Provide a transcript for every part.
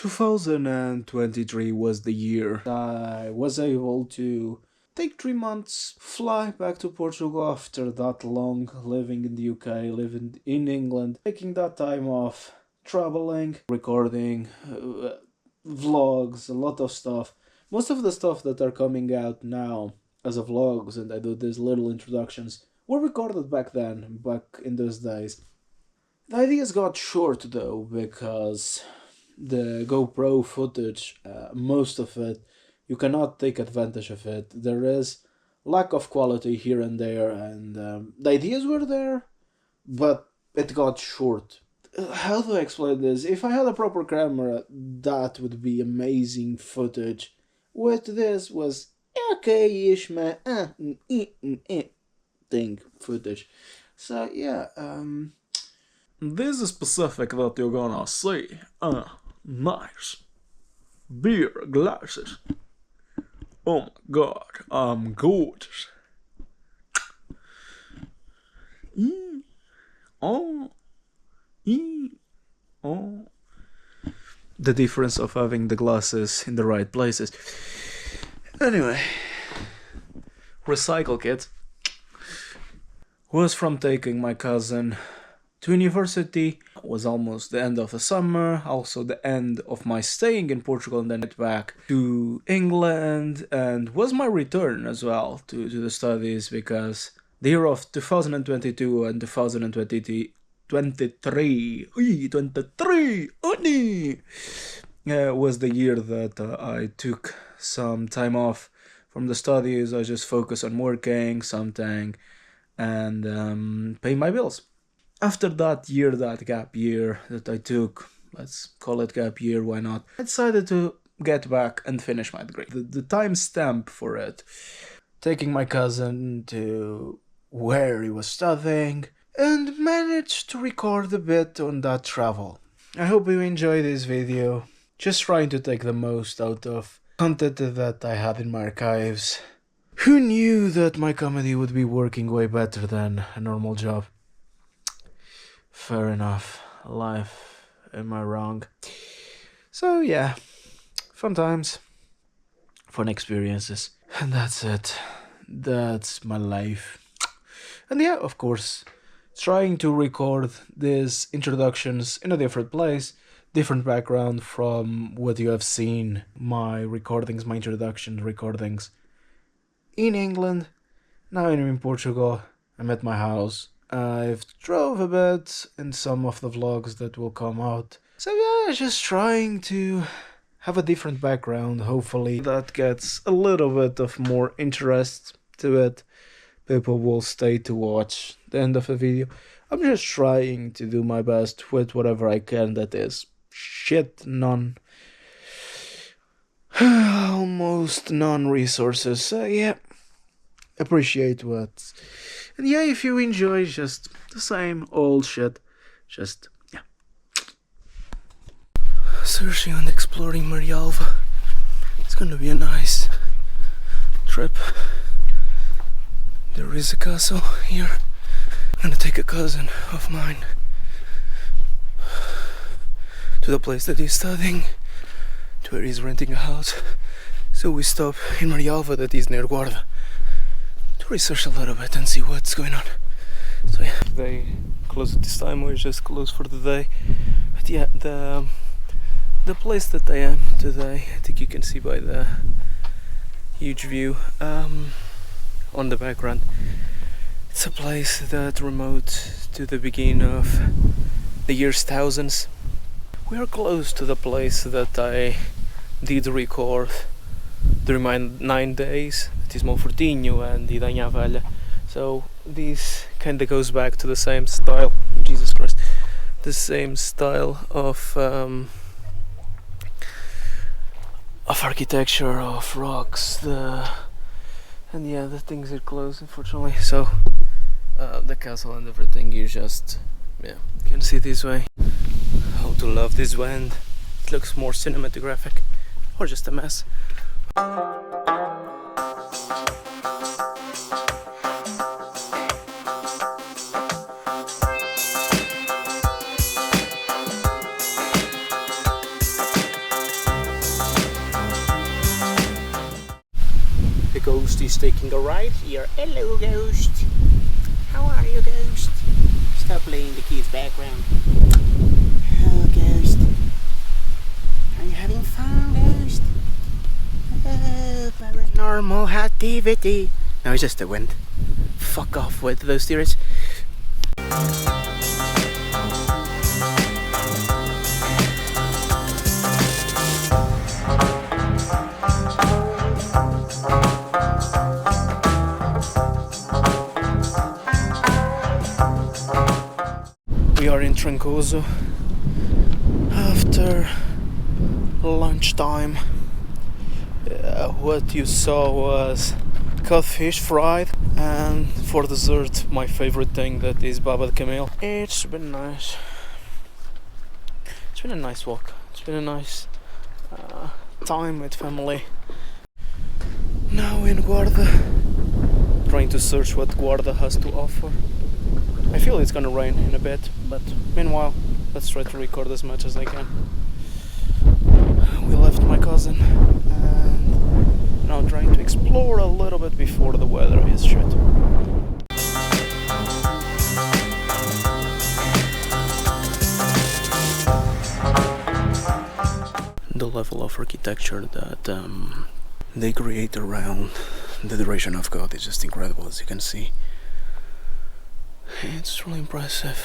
2023 was the year I was able to take 3 months, fly back to Portugal after that long living in the UK, living in England, taking that time off, traveling, recording vlogs, a lot of stuff. Most of the stuff that are coming out now as a vlogs, and I do these little introductions, were recorded back then, back in those days. The ideas got short though, because the GoPro footage, most of it, you cannot take advantage of it. There is lack of quality here and there, and the ideas were there, but it got short. How do I explain this? If I had a proper camera, that would be amazing footage. With this was okay-ish, man, thing footage. So yeah, This is specific that you're gonna see. Nice. Beer glasses. Oh my god, I'm gorgeous. Oh. the difference of having the glasses in the right places. Anyway, recycle kit was from taking my cousin to university. It was almost the end of the summer, also the end of my staying in Portugal, and then back to England, and was my return as well to the studies, because the year of 2022 and 2023 was the year that I took some time off from the studies. I just focused on working something and paying my bills. After that year, that gap year that I took, let's call it gap year, why not, I decided to get back and finish my degree. The time stamp for it, taking my cousin to where he was studying, and managed to record a bit on that travel. I hope you enjoy this video. Just trying to take the most out of content that I had in my archives. Who knew that my comedy would be working way better than a normal job? Fair enough. Life, am I wrong? So yeah, fun times, fun experiences, and that's it. That's my life. And yeah, of course, trying to record these introductions in a different place, different background from what you have seen my recordings, my introduction recordings in England. Now I'm in Portugal. I'm at my house. I've drove a bit in some of the vlogs that will come out. So yeah, just trying to have a different background. Hopefully that gets a little bit of more interest to it. People will stay to watch the end of the video. I'm just trying to do my best with whatever I can that is almost non-resources. So yeah, appreciate what. And yeah, if you enjoy just the same old shit, just yeah. Searching and exploring Marialva. It's gonna be a nice trip. There is a castle here. I'm gonna take a cousin of mine to the place that he's studying, to where he's renting a house. So we stop in Marialva, that is near Guarda, to research a little bit and see what's going on. So yeah, they close at this time. We're just closed for the day. But yeah, the place that I am today, I think you can see by the huge view on the background. It's a place that remote to the beginning of the year's thousands. We are close to the place that I did record during my 9 days. It is Monfortinho and Idanha Velha. So this kinda goes back to the same style. Jesus Christ, the same style of architecture, of rocks, and yeah, the things are closed unfortunately. So the castle and everything, you just you can see this way. How to love this wind. It looks more cinematographic, or just a mess. Ghost is taking a ride here. Hello, Ghost. How are you, Ghost? Stop playing the kid's background. Hello, Ghost. Are you having fun, Ghost? Oh, paranormal activity. No, it's just the wind. Fuck off with those theories. We are in Trancoso after lunchtime. What you saw was codfish fried, and for dessert my favorite thing, that is baba de camel. It's been nice. It's been a nice walk. It's been a nice time with family. Now in Guarda, trying to search what Guarda has to offer. I feel it's gonna rain in a bit, but meanwhile, let's try to record as much as I can. We left my cousin and now trying to explore a little bit before the weather is shit. The level of architecture that they create around the duration of God is just incredible, as you can see. It's really impressive.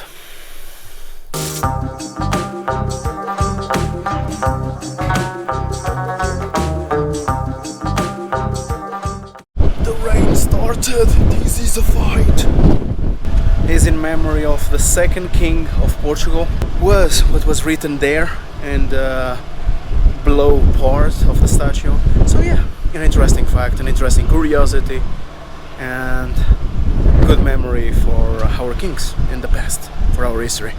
The rain started. This is a fight. Is in memory of the second king of Portugal. Was what was written there and below part of the statue. So yeah, an interesting fact, an interesting curiosity, and good memory for our kings in the past, for our history.